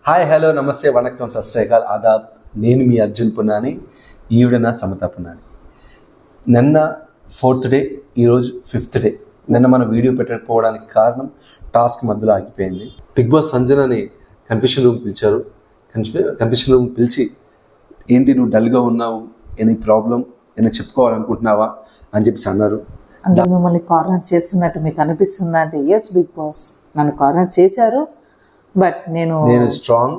Hi hello నమస్తే వణకం సత్ శ్రీ అకాల్ ఆదాబ్. నేను మీ అర్జున్ పున్నాని, ఈవిడ నా సమత పున్నాని. నిన్న 4th డే, ఈరోజు 5th డే. నిన్న మనం వీడియో పెట్టకపోవడానికి కారణం టాస్క్ మధ్యలో ఆగిపోయింది. బిగ్ బాస్ సంజనని కన్ఫ్యూషన్ రూమ్ పిలిచారు. కన్ఫ్యూషన్ రూమ్ పిలిచి ఏంటి నువ్వు డల్గా ఉన్నావు, ఎనీ ప్రాబ్లం, ఏమైనా చెప్పుకోవాలనుకుంటున్నావా అని చెప్పేసి అన్నారు. అందరూ మిమ్మల్ని కార్నర్ చేస్తున్నట్టు మీకు అనిపిస్తుందా అంటే ఎస్, బిగ్ బాస్ నన్ను కార్నర్ చేశారు. బట్ నేను స్ట్రాంగ్,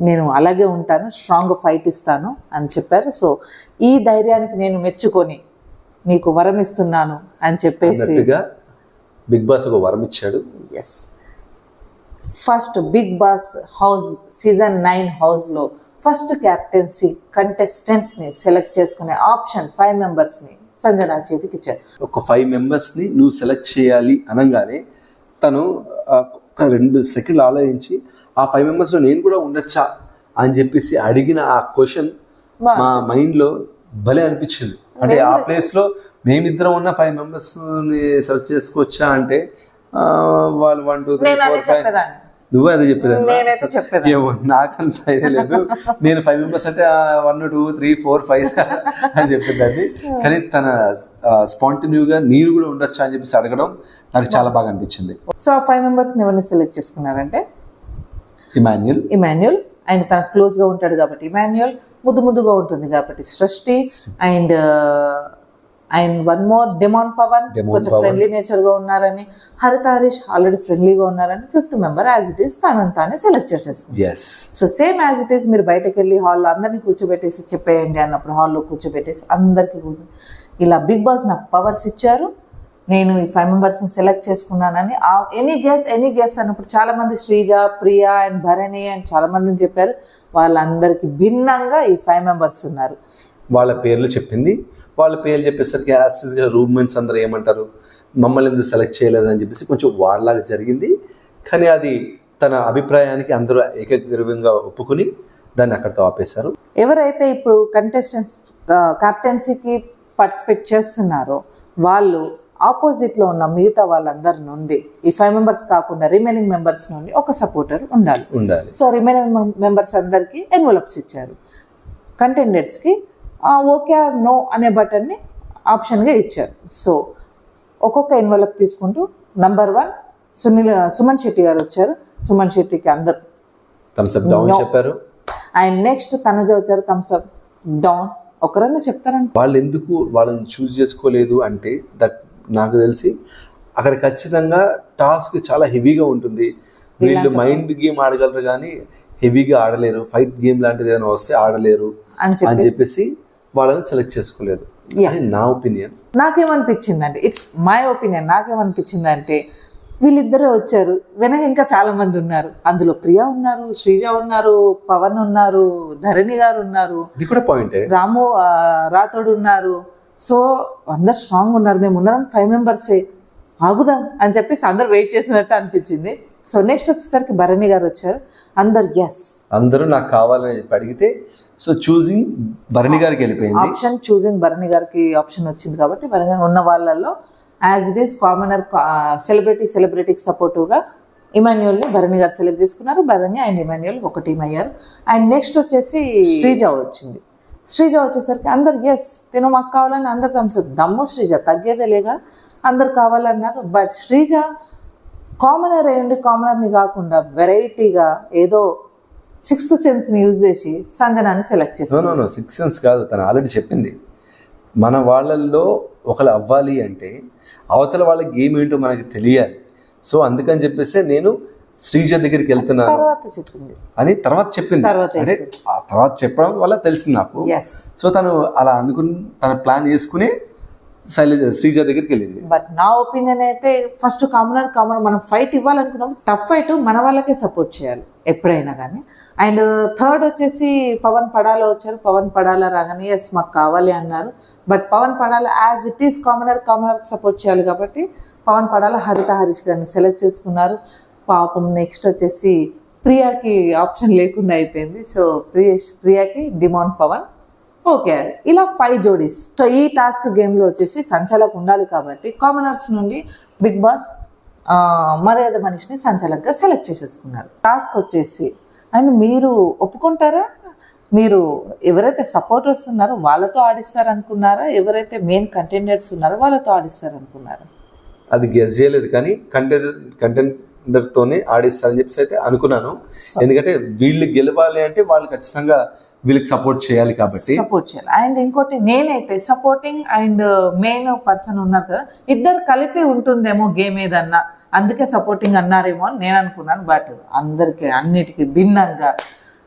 నేను అలాగే ఉంటాను, స్ట్రాంగ్ ఫైట్ ఇస్తాను అని చెప్పారు. సో ఈ ధైర్యానికి నేను మెచ్చుకొని నీకు వరం ఇస్తున్నాను అని చెప్పేసి బిగ్ బాస్ ఒక వరం ఇచ్చాడు. Yes, first big boss house season 9 హౌస్లో ఫస్ట్ క్యాప్టెన్సీ కంటెస్టెంట్స్ని సెలెక్ట్ చేసుకునే ఆప్షన్ 5 మెంబర్స్ని సంజన చేతికి ఇచ్చారు. ఒక 5 మెంబర్స్ని నువ్వు సెలెక్ట్ చేయాలి అనగానే తను ఒక 2 సెకండ్లు ఆలోచించి ఆ 5 మెంబర్స్లో నేను కూడా ఉండొచ్చా అని చెప్పేసి అడిగిన ఆ క్వశ్చన్ మా మైండ్లో భలే అనిపించింది. అంటే ఆ ప్లేస్లో మేమిద్దరం ఉన్న 5 మెంబర్స్ని సెలెక్ట్ చేసుకోవచ్చా అంటే వాళ్ళు 1 2 3 4 5 నువ్వే అదే చెప్పేదాన్ని. ఏమో నాకంత ఐడియా లేదు. నేను 5 మెంబర్స్ అంటే 1 2 3 4 5 అని చెప్పేదాన్ని. కానీ తన స్పాంటేనియస్గా నేను కూడా ఉండొచ్చా అని చెప్పేసి అడగడం నాకు చాలా బాగా అనిపించింది. సో ఆ 5 మెంబర్స్ని ఎవరిని సెలెక్ట్ చేసుకున్నారంటే ఇమాన్యుల్ అండ్ తనకు క్లోజ్గా ఉంటాడు కాబట్టి ఇమాన్యుల్, ముద్దుగా ఉంటుంది కాబట్టి Srishti, and one more demon Pawan, కొంచెం ఫ్రెండ్లీ నేచర్గా ఉన్నారని, హరిత హరీష్ ఆల్రెడీ ఫ్రెండ్లీగా ఉన్నారని 5th member as it is తనని సెలెక్ట్ చేసేసుకున్నారు. So same as it is మీరు బయటకు వెళ్ళి హాల్లో అందరినీ కూర్చోబెట్టేసి చెప్పేయండి అన్నప్పుడు హాల్లో కూర్చోబెట్టేసి అందరికీ ఇలా బిగ్ బాస్ నాకు పవర్స్ ఇచ్చారు, నేను ఈ 5 మెంబర్స్ని సెలెక్ట్ చేసుకున్నానని ఎనీ గెస్ అన్నప్పుడు చాలామంది శ్రీజ, ప్రియా అండ్ భరణి అండ్ చాలామందిని చెప్పారు. వాళ్ళందరికీ భిన్నంగా ఈ 5 మెంబర్స్ ఉన్నారు. వాళ్ళ పేర్లు చెప్పింది. వాళ్ళ పేర్లు చెప్పేసరికి యాస్గా రూమ్మేట్స్ అందరూ ఏమంటారు, మమ్మల్ని ఎందుకు సెలెక్ట్ చేయలేదని చెప్పేసి కొంచెం వార్లాగా జరిగింది. కానీ అది తన అభిప్రాయానికి అందరూ ఏకగ్రీవంగా ఒప్పుకుని దాన్ని అక్కడితో ఆపేశారు. ఎవరైతే ఇప్పుడు కంటెస్టెంట్స్ కెప్టెన్సీకి పార్టిసిపేట్ చేస్తున్నారో వాళ్ళు ఆపోజిట్లో ఉన్న మిగతా వాళ్ళందరి నుండి ఈ 5 మెంబర్స్ కాకుండా రిమైనింగ్ మెంబర్స్ నుండి ఒక సపోర్టర్ ఉండాలి. సో రిమైనింగ్ మెంబర్స్ అందరికీ ఎన్వలప్స్ ఇచ్చారు. కంటెండర్స్కి ఓకే ఆర్ నో అనే బటన్ని ఆప్షన్గా ఇచ్చారు. సో ఒక్కొక్క ఎన్వలప్ తీసుకుంటూ నంబర్ 1 సుమన్ శెట్టి గారు వచ్చారు. సుమన్ శెట్టికి అందరు థమ్స్అప్ డౌన్ చెప్పారు. అండ్ నెక్స్ట్ తనుజ వచ్చారు, థమ్స్అప్ డౌన్. ఒకరన్నా చెప్తారని వాళ్ళు ఎందుకు వాళ్ళని చూస్ చేసుకోలేదు అంటే దట్ నాకు తెలిసి అక్కడ ఖచ్చితంగా టాస్క్ చాలా హెవీగా ఉంటుంది. వీళ్ళు మైండ్ గేమ్ ఆడగలరు కానీ హెవీగా ఆడలేరు. ఫైట్ గేమ్ లాంటిది ఏదైనా వస్తే ఆడలేరు అని చెప్పేసి వాళ్ళని సెలెక్ట్ చేసుకోలేదు. నా ఒపీనియన్. నాకేమనిపించిందంటే ఇట్స్ మై ఒపీనియన్. నాకేమనిపించిందంటే వీళ్ళిద్దరే వచ్చారు, వెనక ఇంకా చాలా మంది ఉన్నారు. అందులో ప్రియా ఉన్నారు, శ్రీజ ఉన్నారు, పవన్ ఉన్నారు, ధరణి గారు ఉన్నారు, రాము రాథోడ్ ఉన్నారు. సో అందరు స్ట్రాంగ్ ఉన్నారు. మేము ఉన్నాం 5 మెంబర్సే, ఆగుదాం అని చెప్పేసి అందరు వెయిట్ చేసినట్టు అనిపించింది. సో నెక్స్ట్ వచ్చేసరికి భరణి గారు వచ్చారు. అందరూ నాకు కావాలని చెప్పి అడిగితే సో చూసింగ్ భరణి గారికి వెళ్ళిపోయింది. ఆప్షన్ చూసింగ్ భరణి గారికి ఆప్షన్ వచ్చింది కాబట్టి భరణి ఉన్న వాళ్ళల్లో యాజ్ ఇట్ ఈస్ కామనర్ సెలబ్రిటీకి సపోర్టివ్గా ఇమాన్యుల్ని భరణి గారు సెలెక్ట్ చేసుకున్నారు. భరణి అండ్ ఇమాన్యుల్ ఒక టీం అయ్యారు. అండ్ నెక్స్ట్ వచ్చేసి శ్రీజ వచ్చింది. శ్రీజ వచ్చేసరికి అందరు ఎస్ తిను మాకు కావాలని అందరు దమ్ము శ్రీజ తగ్గేదే లేగా అందరు కావాలన్నారు. బట్ శ్రీజ కామనర్ అయ్యండి, కామనర్ని కాకుండా వెరైటీగా ఏదో 6th సెన్స్ని యూజ్ చేసి సంజనాన్ని సెలెక్ట్ చేశారు. 6th సెన్స్ కాదు, తను ఆల్రెడీ చెప్పింది. మన వాళ్ళల్లో ఒకరు అవ్వాలి అంటే అవతల వాళ్ళ గేమ్ ఏంటో మనకి తెలియాలి. సో అందుకని చెప్పేసి నేను శ్రీజ దగ్గరికి వెళ్తున్నాను అని తర్వాత చెప్పింది. అంటే ఆ తర్వాత చెప్పడం వల్ల తెలిసింది నాకు. సో తను అలా అనుకుని తన ప్లాన్ చేసుకుని శ్రీజ దగ్గరికి వెళ్ళింది. బట్ నా ఒపీనియన్ అయితే ఫస్ట్ కామనర్ మనం ఫైట్ ఇవ్వాలనుకున్నాము, టఫ్ ఫైట్ మన వాళ్ళకే సపోర్ట్ చేయాలి ఎప్పుడైనా కానీ. అండ్ థర్డ్ వచ్చేసి పవన్ పడాలా వచ్చారు. పవన్ పడాలా రాగానే ఎస్ మాకు కావాలి అన్నారు. But Pawan Padala as it is commoner support చేయాలి కాబట్టి పవన్ పడాలా హరిత హరీష్ గారిని సెలెక్ట్ చేసుకున్నారు. పాపం నెక్స్ట్ వచ్చేసి ప్రియాకి ఆప్షన్ లేకుండా అయిపోయింది. సో ప్రియాకి డిమాండ్ పవన్ ఓకే. ఇలా 5 జోడీస్. సో ఈ టాస్క్ గేమ్లో వచ్చేసి సంచాలక్ ఉండాలి కాబట్టి కామనర్స్ నుండి బిగ్ బాస్ మర్యాద మనిషిని సంచాలక్గా సెలెక్ట్ చేసేసుకున్నారు. టాస్క్ వచ్చేసి అండ్ మీరు ఒప్పుకుంటారా, మీరు ఎవరైతే సపోర్టర్స్ ఉన్నారో వాళ్ళతో ఆడిస్తారనుకున్నారా, ఎవరైతే మెయిన్ కంటెండర్స్ ఉన్నారో వాళ్ళతో ఆడిస్తారనుకున్నారా? అది గెస్ చేయలేదు, కానీ కంటెండర్తోనే ఆడిస్తారని చెప్పేసి అయితే అనుకున్నాను. ఎందుకంటే వీళ్ళు గెలవాలి అంటే వాళ్ళు ఖచ్చితంగా వీళ్ళకి సపోర్ట్ చేయాలి కాబట్టి. సపోర్ట్ చేయాలి. అండ్ ఇంకోటి, నేనైతే సపోర్టింగ్ అండ్ మెయిన్ పర్సన్ ఉన్నారు కదా, ఇద్దరు కలిపి ఉంటుందేమో గేమ్ ఏదన్నా, అందుకే సపోర్టింగ్ అన్నారేమో అని నేను అనుకున్నాను. బట్ అందరికి అన్నిటికీ భిన్నంగా,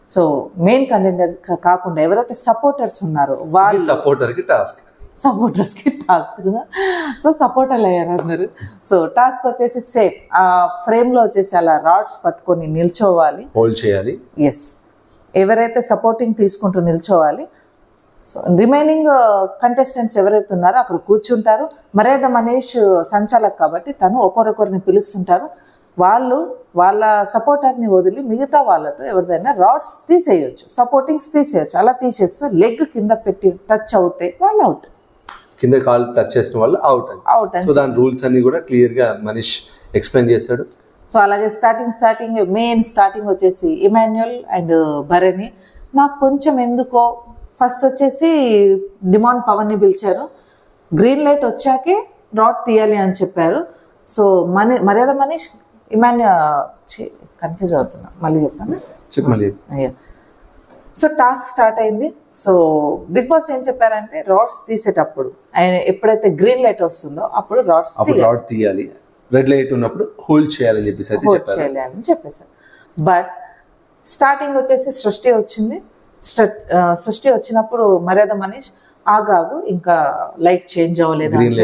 సో మెయిన్ కంటెండర్ కాకుండా ఎవరైతే సపోర్టర్స్ ఉన్నారో వాళ్ళు సపోర్టర్స్కి టాస్క్, సో సపోర్టర్లు అయ్యారు అందరు. సో టాస్క్ వచ్చేసి సేమ్ ఆ ఫ్రేమ్లో వచ్చేసి అలా రాడ్స్ పట్టుకొని నిల్చోవాలి, హోల్డ్ చేయాలి. ఎస్, ఎవరైతే సపోర్టింగ్ తీసుకుంటూ నిల్చోవాలి. సో రిమైనింగ్ కంటెస్టెంట్స్ ఎవరైతే ఉన్నారో అక్కడ కూర్చుంటారు. మర్యాద మనీష్ సంచాలక్ కాబట్టి తను ఒకరొకరిని పిలుస్తుంటారు. వాళ్ళు వాళ్ళ సపోర్టర్ని వదిలి మిగతా వాళ్ళతో ఎవరిదైనా రాడ్స్ తీసేయచ్చు, సపోర్టింగ్స్ తీసేయచ్చు. అలా తీసేస్తూ లెగ్ కింద పెట్టి టచ్ అవుతే వాళ్ళు అవుట్, కింద కాల్ టచ్ చేసిన వాళ్ళు అవుట్. సో దాని రూల్స్ అన్ని కూడా క్లియర్ గా మనీష్ ఎక్స్ప్లెయిన్ చేశాడు. సో అలాగే మెయిన్ స్టార్టింగ్ వచ్చేసి ఇమాన్యుయల్ అండ్ భరణి. నాకు కొంచెం ఎందుకో ఫస్ట్ వచ్చేసి డిమాండ్ పవన్ ని పిలిచారు, గ్రీన్ లైట్ వచ్చాకే రాడ్ తీయాలి అని చెప్పారు. సో మర్యాద మనీష్ కన్ఫ్యూజ్ అవుతున్నా, మళ్ళీ చెప్తాను. సో టాస్క్ స్టార్ట్ అయింది. సో బిగ్ బాస్ ఏం చెప్పారంటే రాడ్స్ తీసేటప్పుడు ఆయన ఎప్పుడైతే గ్రీన్ లైట్ వస్తుందో అప్పుడు రాడ్ తీయాలి, రెడ్ లైట్ ఉన్నప్పుడు హోల్డ్ చేయాలని చెప్పేసారు. బట్ స్టార్టింగ్ వచ్చేసి సృష్టి వచ్చింది. సృష్టి వచ్చినప్పుడు మర్యాద మనీష్ ఆగాగు, ఇంకా లైట్ చేంజ్ అవ్వలేదు అని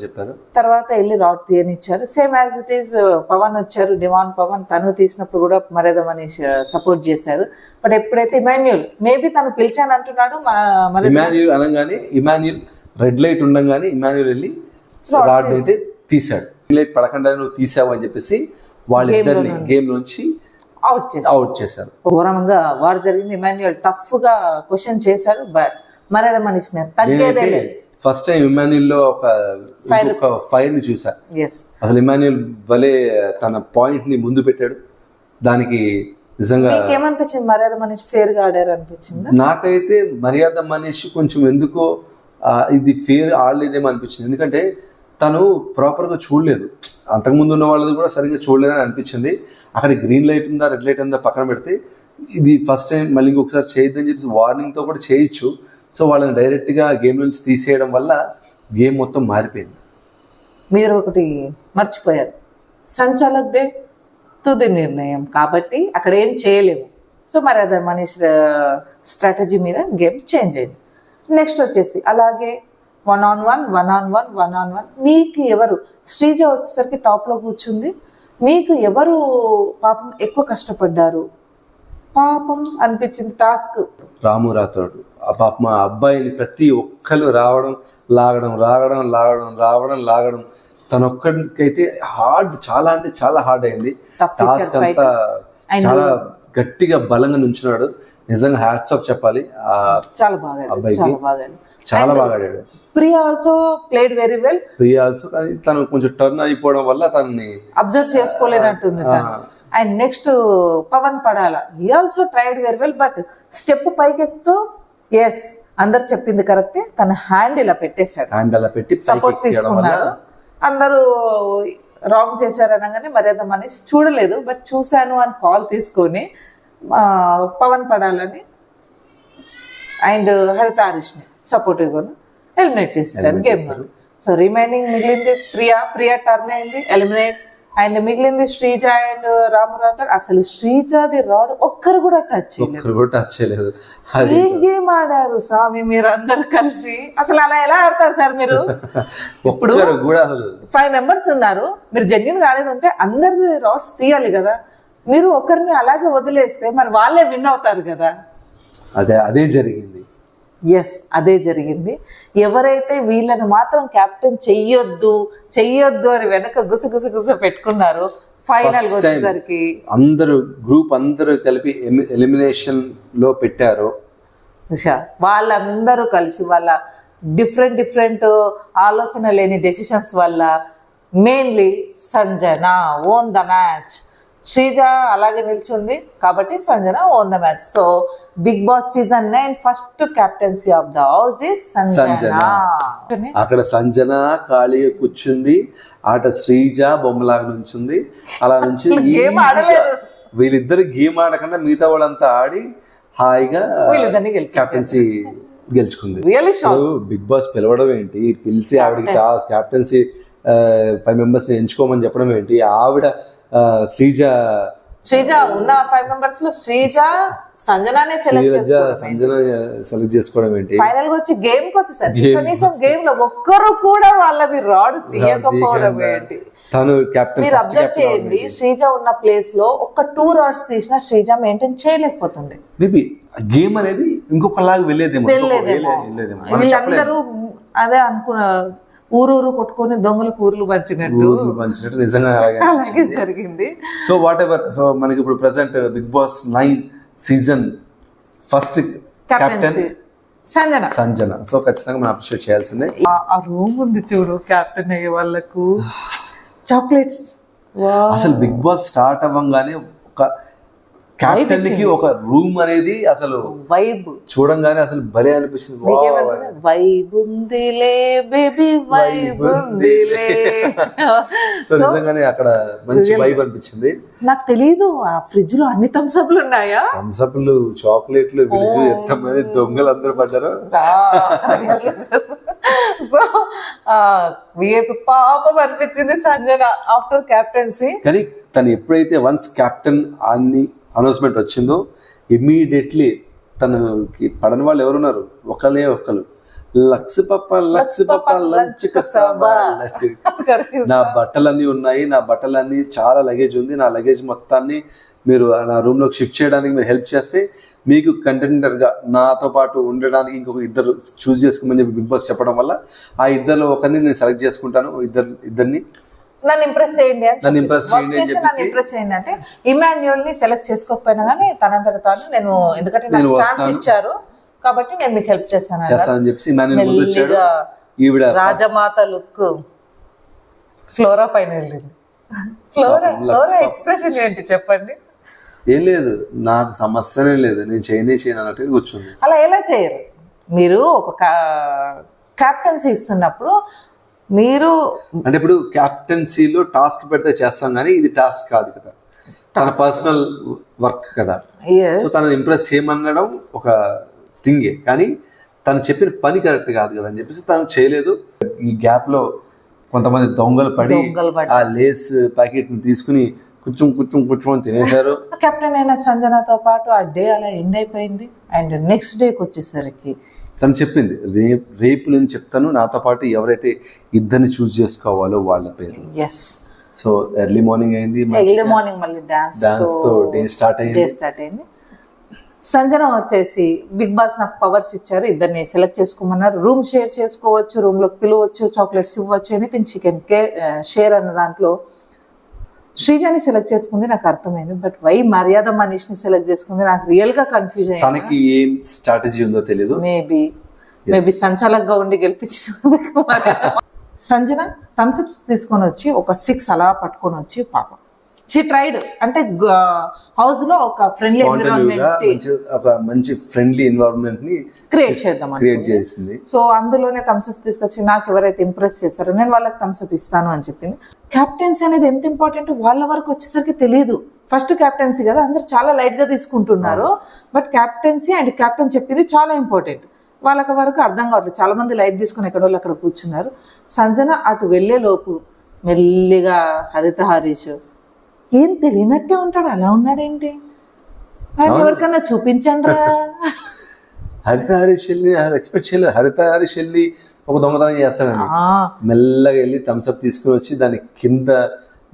చెప్పారు. తర్వాత వెళ్ళి రాడ్ తీయనిచ్చారు. Same as it is Pavan వచ్చారు, డిమాండ్ పవన్, తను తీసినప్పుడు కూడా మర్యాద మనీష్ సపోర్ట్ చేశారు. బట్ ఎప్పుడైతే ఇమాన్యుయల్ మేబీ తను పిలిచాను అంటున్నాడు, ఇమాన్యుయల్ అనగానే ఇమాన్యుయల్ రెడ్ లైట్ ఉండగానే ఇమాన్యుయల్ వెళ్ళి రాడ్ అయితే తీశాడు. లైట్ పడకుండా నువ్వు తీసావు అని చెప్పేసి వాళ్ళిద్దరిని గేమ్ లోంచి అవుట్ చేశారు. ఘోరంగా వార్ జరిగింది. ఇమాన్యుయల్ టఫ్ గా క్వశ్చన్ చేశారు, బట్ మర్యాద మనీష్ తగ్గేదే లేదు. ఫస్ట్ టైం ఇమాన్యుయల్ లో ఒక ఫైర్ ని చూసా. అసలు ఇమాన్యుయల్ భలే తన పాయింట్ ని ముందు పెట్టాడు. దానికి నిజంగా ఏమనిపించింది, మర్యాద మనీష్ ఫేర్ గా ఆడారు అనిపించింది. నాకైతే మర్యాద మనీష్ కొంచెం ఎందుకో ఇది ఫేర్ ఆడలేదేమో అనిపించింది. ఎందుకంటే తను ప్రాపర్ గా చూడలేదు, అంతకుముందు ఉన్న వాళ్ళది కూడా సరిగ్గా చూడలేదని అనిపించింది. అక్కడ గ్రీన్ లైట్ ఉందా రెడ్ లైట్ ఉందా పక్కన పెడితే ఇది ఫస్ట్ టైం మళ్ళీ ఇంకొకసారి చేయొద్దని చెప్పేసి వార్నింగ్ తో కూడా చేయొచ్చు. సో వాళ్ళని డైరెక్ట్గా గేమ్ నుంచి తీసేయడం వల్ల గేమ్ మొత్తం మారిపోయింది. మీరు ఒకటి మర్చిపోయారు, సంచాలక్దే తుది నిర్ణయం కాబట్టి అక్కడ ఏం చేయలేము. సో మరి అదే మనీష్ స్ట్రాటజీ మీద గేమ్ చేంజ్ అయింది. నెక్స్ట్ వచ్చేసి అలాగే 1-on-1 మీకు ఎవరు, శ్రీజ వచ్చేసరికి టాప్లో కూర్చుంది, మీకు ఎవరు పాపం ఎక్కువ కష్టపడ్డారు పాపం అనిపించింది టాస్క్? రాము రాథోడ్. మా అబ్బాయిని ప్రతి ఒక్కరు రావడం లాగడం తన ఒక్కడికైతే హార్డ్, చాలా అంటే చాలా హార్డ్ అయింది. టాస్క్ అంతా చాలా గట్టిగా బలంగా నుంచున్నాడు. నిజంగా హ్యాట్స్ ఆఫ్ చెప్పాలి చాలా బాగా అబ్బాయికి, చాలా బాగా ఆడాడు. Priya also played very well. కానీ తను కొంచెం టర్న్ అయిపోవడం వల్ల తనని అబ్జర్వ్ చేసుకోలేనట్టుంది. And next Pavan Padala, he also tried very well. But step పైకెక్కుతూ ఎస్ అందరు చెప్పింది కరెక్టే, తన హ్యాండ్ ఇలా పెట్టేశాడు, హ్యాండ్ అలా పెట్టి సపోర్ట్ తీసుకున్నాడు. అందరూ రాంగ్ చేశారు అనగానే మర్యాద మనీష్ చూడలేదు, బట్ చూశాను అని కాల్ తీసుకొని పవన్ పడాలని అండ్ హరిత హరీష్ని సపోర్టివ్గా ఎలిమినేట్ చేసేసారు గేమ్. సో రిమైనింగ్ మిగిలింది ప్రియా టర్న్ అయింది ఎలిమినేట్. అండ్ మిగిలింది శ్రీజ అండ్ రాము రాథోడ్. అసలు శ్రీజాది రాడ్ ఒక్కరు కూడా టచ్ చేయలేదు. ఏం గేమ్ ఆడారు స్వామి మీరు అందరు కలిసి, అసలు అలా ఎలా ఆడతారు సార్ మీరు? ఇప్పుడు 5 members ఉన్నారు, మీరు జెన్యున్ గా ఆడేది ఉంటే అందరిది రాడ్స్ తీయాలి కదా, మీరు ఒకరిని అలాగే వదిలేస్తే మరి వాళ్ళే విన్ అవుతారు కదా. అదే జరిగింది. ఎస్ అదే జరిగింది. ఎవరైతే వీళ్ళని మాత్రం క్యాప్టెన్ చెయ్యొద్దు అని వెనక గుసగుస పెట్టుకున్నారో, ఫైనల్ వచ్చేసరికి అందరూ కలిపి ఎలిమినేషన్ లో పెట్టారు. వాళ్ళందరూ కలిసి వాళ్ళ డిఫరెంట్ ఆలోచన లేని డెసిషన్స్ వల్ల mainly Sanjana won the match. Sreeja అలాగే నిల్చుంది కాబట్టి Sanjana won the match. So big boss season 9 first captaincy of the house is Sanjana. అక్కడ సంజన ఖాళీగా కూర్చుంది, ఆట శ్రీజ బొమ్మలాగా నుంచుంది. అలా నుంచి వీళ్ళిద్దరు గేమ్ ఆడకుండా మిగతా వాళ్ళంతా ఆడి హాయిగా కెప్టెన్సీ గెలుచుకుంది. బిగ్ బాస్ పిలవడం ఏంటి, పిలిచి ఆవిడకి కెప్టెన్సీ 5 members ఎంచుకోమని చెప్పడం ఏంటి, ఆవిడ శ్రీజ ఉన్న 5 members లో శ్రీజ సంజనానే సెలెక్ట్ చేసుకోవడం ఏంటి. ఫైనల్ గా వచ్చి గేమ్ కి వచ్చేసరికి కనీసం గేమ్ లో ఒక్కరు కూడా వాళ్ళది రాడ్ తీయకపోవడం ఏంటి. తను కెప్టెన్ మీరు అబ్జర్వ్ చేయండి, శ్రీజ ఉన్న ప్లేస్ లో ఒక్క 2 రాడ్స్ తీసినా శ్రీజ మెయింటైన్ చేయలేకపోతుంది. మేబీ గేమ్ అనేది ఇంకొకలాగా వెళ్ళేదేమో. వీళ్ళందరూ అదే అనుకున్న ఊరూరు కొట్టుకొని దొంగలు కూరలు పంచినట్టు నిజంగా అలాగే జరిగింది. సో వాట్ ఎవర్, సో మనకి ఇప్పుడు present big boss 9 season first captain Sanjana. So ఖచ్చితంగా మనం అప్రిషియేట్ చేయాల్సిందే. ఆ రూమ్ ఉంది చూడు కెప్టెన్ అయ్యే వాళ్ళకు చాక్లెట్స్. అసలు బిగ్ బాస్ స్టార్ట్ అవ్వగానే ఒక కెప్టెన్ కి ఒక రూమ్ అనేది అసలు వైబ్ చూడంగానే అసలు భలే అనిపిస్తుంది. వైబ్ ఉందిలే బేబీ వైబ్ ఉందిలే. సో నిజంగానే అక్కడ మంచి వైబ్ అనిపించింది. నాకు తెలియదు ఆ ఫ్రిడ్జ్ లో అన్ని థమ్స్అప్లు ఉన్నాయా, థమ్స్అప్లు చాక్లెట్లు, ఎంతమంది దొంగలు అందరూ పడ్డారు. సో పాపం అనిపించింది సంజన ఆఫ్టర్ కెప్టెన్సీ. కానీ తను ఎప్పుడైతే వన్స్ కెప్టెన్ అని అనౌన్స్మెంట్ వచ్చిందో ఇమ్మీడియట్లీ తనకి పడని వాళ్ళు ఎవరున్నారు, ఒకరు లక్స్ పప్ప లంచ్ నా బట్టలన్నీ ఉన్నాయి, నా బట్టలన్నీ చాలా లగేజ్ ఉంది, నా లగేజ్ మొత్తాన్ని మీరు నా రూమ్ లోకి షిఫ్ట్ చేయడానికి మీరు హెల్ప్ చేస్తే మీకు కంటెండర్ గా నాతో పాటు ఉండడానికి ఇంకొక ఇద్దరు చూస్ చేసుకోమని చెప్పి బిగ్ బాస్ చెప్పడం వల్ల ఆ ఇద్దరు ఒకరిని నేను సెలెక్ట్ చేసుకుంటాను, ఇద్దరిని నన్ను ఇంప్రెస్ చేయండి అంటే ఇమాన్యుయల్ ని సెలెక్ట్ చేసుకోకపోయినా కానీ తనంతట తాను నేను, ఎందుకంటే నాకు ఛాన్స్ ఇచ్చారు కాబట్టి నేను మీకు హెల్ప్ చేస్తానని చెప్పి మెల్లిగా రాజమాత లుక్ ఫ్లోరా పైన వెళ్ళింది. ఫ్లోరా ఎక్స్ప్రెషన్ ఏంటి చెప్పండి. ఏం లేదు, నాకు సమస్యనే లేదు, నేను చేయను అన్నట్టుగా కూర్చుంది. అలా ఎలా చేయరు మీరు? ఒక క్యాప్టెన్సీ ఇస్తున్నప్పుడు మీరు అంటే ఇప్పుడు క్యాప్టెన్సీలో టాస్క్ పెడితే చేస్తాం కానీ ఇది టాస్క్ కాదు కదా, తన పర్సనల్ వర్క్ కదా. సో తనని ఇంప్రెస్ చేయమనడం ఒక థింగే, కానీ తను చెప్పిన పని కరెక్ట్ కాదు కదా అని చెప్పేసి తను చేయలేదు. ఈ గ్యాప్ లో కొంతమంది దొంగలు పడి ఆ లేస్ ప్యాకెట్ ని తీసుకుని కూర్చొని తినేశారు. కెప్టెన్ అయిన సంజనతో పాటు ఆ డే అలా ఎండ్ అయిపోయింది. అండ్ నెక్స్ట్ డేకి వచ్చేసరికి తను చెప్పింది రేపు నేను చెప్తాను, నాతో పాటు ఎవరైతే ఇద్దరిని చూస్ చేసుకోవాలో వాళ్ళ పేరు. సో ఎర్లీ మార్నింగ్ అయింది, మళ్ళీ డాన్స్ తో డే స్టార్ట్ అయింది. సంజన వచ్చేసి బిగ్ బాస్ నాకు పవర్స్ ఇచ్చారు, ఇద్దరిని సెలెక్ట్ చేసుకోమన్నారు, రూమ్ షేర్ చేసుకోవచ్చు, రూమ్ లో పిలవచ్చు, చాక్లెట్స్ ఇవ్వచ్చు, ఎనీథింగ్ షీ కెన్ షేర్ అన్న దాంట్లో శ్రీజాని సెలెక్ట్ చేసుకుంది నాకు అర్థమైంది. బట్ వై మర్యాద మనీష్ ని సెలెక్ట్ చేసుకుంది నాకు రియల్ గా కన్ఫ్యూజన్ అయింది. తనకి ఏం స్ట్రాటజీ ఉందో తెలియదు. మేబీ సంచాలకుగా ఉండి గెలిపించింది. సంజన థమ్స్అప్స్ తీసుకొని వచ్చి ఒక 6 అలా పట్టుకొని వచ్చి పాపం షీ ట్రైడ్, అంటే హౌస్ లో ఒక ఫ్రెండ్లీ ఎన్విరాన్మెంట్, ఒక మంచి ఫ్రెండ్లీ ఎన్విరాన్మెంట్ ని క్రియేట్ చేసింది. సో అందులోనే థమ్స్అప్ తీసుకొచ్చి నాకు ఎవరైతే ఇంప్రెస్ చేస్తారో నేను వాళ్ళకి థమ్స్అప్ ఇస్తాను అని చెప్పింది. క్యాప్టెన్సీ అనేది ఎంత ఇంపార్టెంట్ వాళ్ళ వరకు వచ్చేసరికి తెలియదు. ఫస్ట్ క్యాప్టెన్సీ కదా, అందరు చాలా లైట్ గా తీసుకుంటున్నారు. బట్ క్యాప్టెన్సీ అండ్ క్యాప్టెన్ చెప్పింది చాలా ఇంపార్టెంట్. వాళ్ళకి వరకు అర్థం కావట్లేదు, చాలా మంది లైట్ తీసుకుని ఎక్కడో అక్కడ కూర్చున్నారు. సంజన అటు వెళ్లే లోపు మెల్లిగా హరీష్ ఏం తెలియనట్టే ఉంటాడు, అలా ఉన్నాడేంటి, ఆయన ఎవరికన్నా చూపించండి రా. హరీష్ ఎక్స్పెక్ట్ చేయలేదు. హరీష్ వెళ్ళి ఒక దొంగతనం చేస్తాడని మెల్లగా వెళ్ళి థమ్స్అప్ తీసుకుని వచ్చి దాని కింద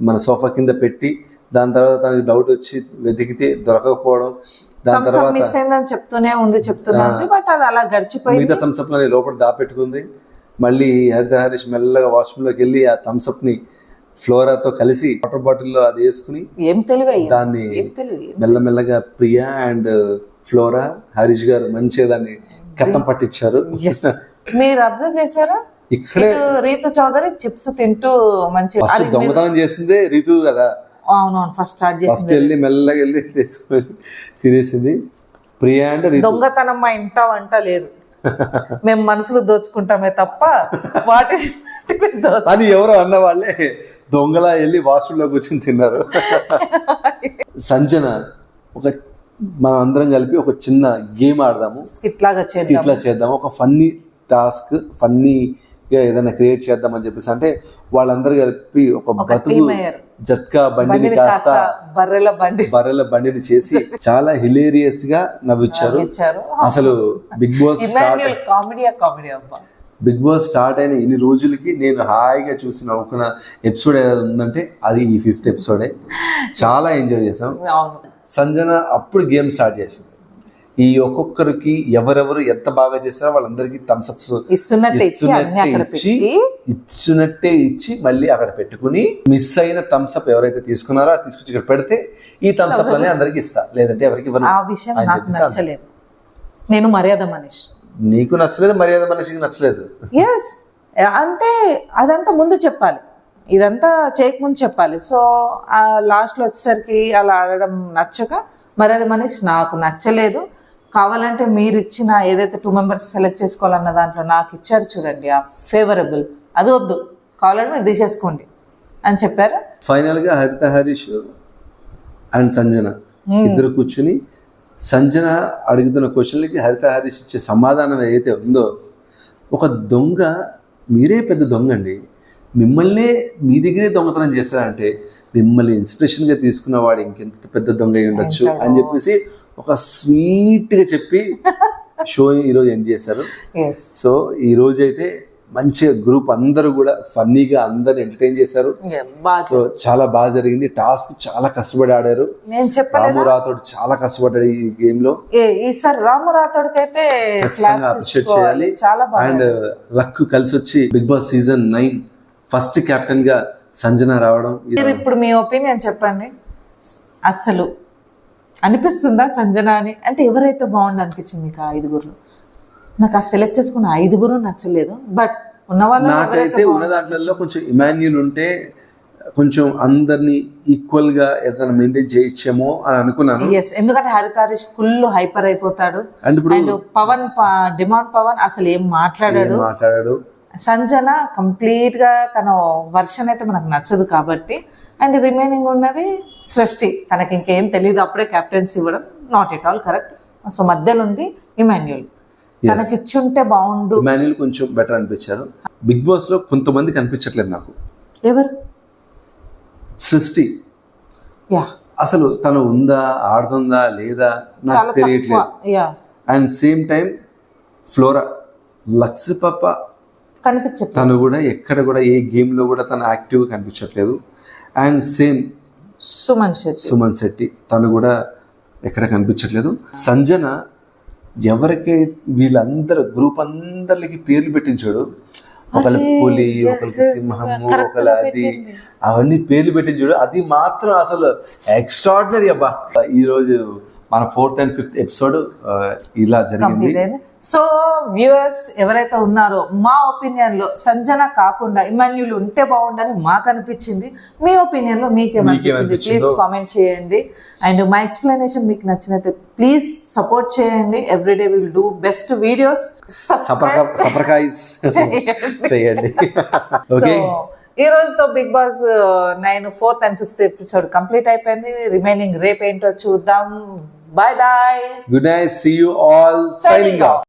మన సోఫా కింద పెట్టి, దాని తర్వాత తనకి డౌట్ వచ్చి వెతికితే దొరకకపోవడం, దాని తర్వాత మిస్ అయిందని చెప్తుంది. బట్ అది అలా గడిచిపోయింది. మిగతా థమ్స్అప్ లని లోపల దాపెట్టుకుంది. మళ్ళీ హరీష్ మెల్లగా వాష్రూమ్ లోకి వెళ్ళి ఆ థమ్స్అప్ ని ఫ్లోరాతో కలిసి వాటర్ బాటిల్ లో అది వేసుకుని దాన్ని మెల్లమెల్లగా ప్రియా అండ్ ఫ్లోరా హరీష్ గారు మంచిగా దాన్ని కట్టం పట్టించారు. మీరు అబ్జర్వ్ చేశారా, ఇక్కడే రీతు చౌదరి చిప్స్ తింటూ మంచి దొంగతనం చేసిందే రీతు కదా, అవునవును ఫస్ట్ స్టార్ట్ ఫస్ట్ చేసింది వెళ్ళి మెల్లగా వెళ్ళి తెచ్చుకొని తినేసింది. ప్రియా అంటే దొంగతనం మా ఇంట వంట లేదు, మేము మనసులు దోచుకుంటామే తప్ప వాటిని అని ఎవరో అన్న వాళ్ళే దొంగలా వెళ్ళి వాష్రూమ్ లో కూర్చొని తిన్నారు. సంజన మనం అందరం కలిపి ఒక చిన్న గేమ్ ఆడదాము, స్కిట్ లాగా చేద్దాము, ఒక ఫన్నీ టాస్క్, ఫన్నీగా ఏదైనా క్రియేట్ చేద్దాం అని చెప్పేసి. అంటే వాళ్ళందరూ కలిపి ఒక బతుకు జట్కా బండిని కాస్త బర్రెల బండిని చేసి చాలా హిలేరియస్ గా నవ్విచ్చారు. అసలు బిగ్ బాస్ స్టార్ట్ అయిన ఇన్ని రోజులకి నేను హాయిగా చూసి నవ్వుకున్న ఎపిసోడ్ ఏదైనా ఉందంటే అది ఈ 5th ఎపిసోడే. చాలా ఎంజాయ్ చేసాం. సంజన అప్పుడు గేమ్ స్టార్ట్ చేసింది. ఈ ఒక్కొక్కరికి ఎవరెవరు ఎంత బాగా చేస్తారో వాళ్ళందరికీ థమ్స్అప్స్ ఇచ్చినట్టే ఇచ్చి మళ్ళీ అక్కడ పెట్టుకుని మిస్ అయిన థమ్స్అప్ ఎవరైతే తీసుకున్నారో అది తీసుకొచ్చి ఇక్కడ పెడితే ఈ థమ్స్అప్ అనే అందరికి ఇస్తా, లేదంటే ఎవరికి ఇవ్వను. ఆ విషయం నాకు నచ్చలేదు. నేను మర్యాద మనిషి. నీకు నచ్చలేదు, మర్యాద మనిషికి నచ్చలేదు. ఎస్ అంటే అదంతా ముందు చెప్పాలి, ఇదంతా చేయకముందు చెప్పాలి. సో ఆ లాస్ట్లో వచ్చేసరికి అలా ఆడడం నచ్చక మర్యాద మనిషి నాకు నచ్చలేదు. కావాలంటే మీరు ఇచ్చిన ఏదైతే 2 members సెలెక్ట్ చేసుకోవాలన్న దాంట్లో నాకు ఇచ్చారు చూడండి ఆ ఫేవరబుల్, అది వద్దు, కావాలంటే మీరు తీసేసుకోండి అని చెప్పారు. ఫైనల్ గా హరిత హరీష్ అండ్ సంజన ఇద్దరు కూర్చుని సంజన అడుగుతున్న క్వశ్చన్లకి హరిత హరీష్ ఇచ్చే సమాధానం ఏదైతే ఉందో, ఒక దొంగ మీరే పెద్ద దొంగ అండి, మిమ్మల్నే మీ దగ్గరే దొంగతనం చేస్తారంటే మిమ్మల్ని ఇన్స్పిరేషన్గా తీసుకున్నవాడు ఇంకెంత పెద్ద దొంగ అయి ఉండొచ్చు అని చెప్పేసి ఒక స్వీట్గా చెప్పి షో ఈరోజు ఎండ్ చేశారు. సో ఈ రోజు అయితే మంచిగా గ్రూప్ అందరూ కూడా ఫన్నీగా అందరు ఎంటర్టైన్ చేశారు. సో చాలా బాగా జరిగింది. టాస్క్ చాలా కష్టపడి ఆడారు. రాము రాథోడ్ చాలా కష్టపడ్డాడు ఈ గేమ్ లో. ఈసారి రాము రాథోడ్కి అయితే అప్రిషియేట్ చేయాలి. అండ్ లక్ కలిసి వచ్చి big boss season 9 first captain గా సంజన రావడం. ఇప్పుడు మీ ఒపీనియన్ చెప్పండి, అసలు అనిపిస్తుందా సంజన అని? అంటే ఎవరైతే బాగుంది అనిపించింది మీకు ఆ 5గురులో? నాకు ఆ సెలెక్ట్ చేసుకున్న 5గురు నచ్చలేదు, బట్ ఉన్న వాళ్ళు నాకైతే ఉన్న దాంట్లో కొంచెం ఇమాన్యుల్ ఉంటే కొంచెం అందరినీ ఈక్వల్ గా ఏదైనా మెయింటైన్ చేయొచ్చేమో అని అనుకున్నాను. ఎందుకంటే హరిత హరీష్ ఫుల్ హైపర్ అయిపోతాడు. అండ్ పవన్ డిమాండ్ పవన్ అసలు ఏం మాట్లాడాడు. సంజన కంప్లీట్ గా తన వర్షన్ అయితే మనకు నచ్చదు కాబట్టి, అండ్ రిమైనింగ్ ఉన్నది సృష్టి, తనకి ఇంకేం తెలియదు, అప్పుడే కెప్టెన్సీ ఇవ్వడం not at all correct. So మధ్యలో ఉంది ఇమాన్యుల్, తనకి ఇచ్చుంటే బాగుండు. ఇమాన్యుల్ కొంచెం బెటర్ అనిపించారు. బిగ్ బాస్ లో కొంతమంది కనిపించట్లేదు నాకు. ఎవరు? సృష్టి అసలు తను ఉందా, ఆడుతుందా లేదా నాకు తెలియట్లేదు. And same time Flora, Lux పాప కనిపించట్లేదు, తను కూడా ఎక్కడ కూడా ఏ గేమ్ లో కూడా తను యాక్టివ్ గా కనిపించట్లేదు. అండ్ సేమ్ సుమన్ శెట్టి తను కూడా ఎక్కడ కనిపించట్లేదు. సంజన ఎవరికి వీళ్ళందరూ గ్రూప్ అందరికి పేర్లు పెట్టించాడు, ఒకళ్ళకి పులి, ఒకరికి సింహము, ఒకళ్ళ అది, అవన్నీ పేర్లు పెట్టించాడు. అది మాత్రం అసలు ఎక్స్ట్రాడినరీ అబ్బా. ఈరోజు మన 4th and 5th ఎపిసోడ్ ఇలా జరిగింది. సో వ్యూవర్స్ ఎవరైతే ఉన్నారో, మా ఒపీనియన్ లో సంజన కాకుండా ఇమాన్యుల్ ఉంటే బాగుండని మాకు అనిపించింది. మీ ఒపీనియన్ లో మీకేమనిపించింది ప్లీజ్ కామెంట్ చేయండి. అండ్ మా ఎక్స్ప్లెనేషన్ మీకు నచ్చినట్టు ప్లీజ్ సపోర్ట్ చేయండి. Everyday will do best videos. చేయండి. సో ఈ రోజుతో big boss 9 4th and 5th episode complete అయిపోయింది. రిమైనింగ్ రేపు ఏంటో చూద్దాం. Bye bye. Good night. See you all. Signing off.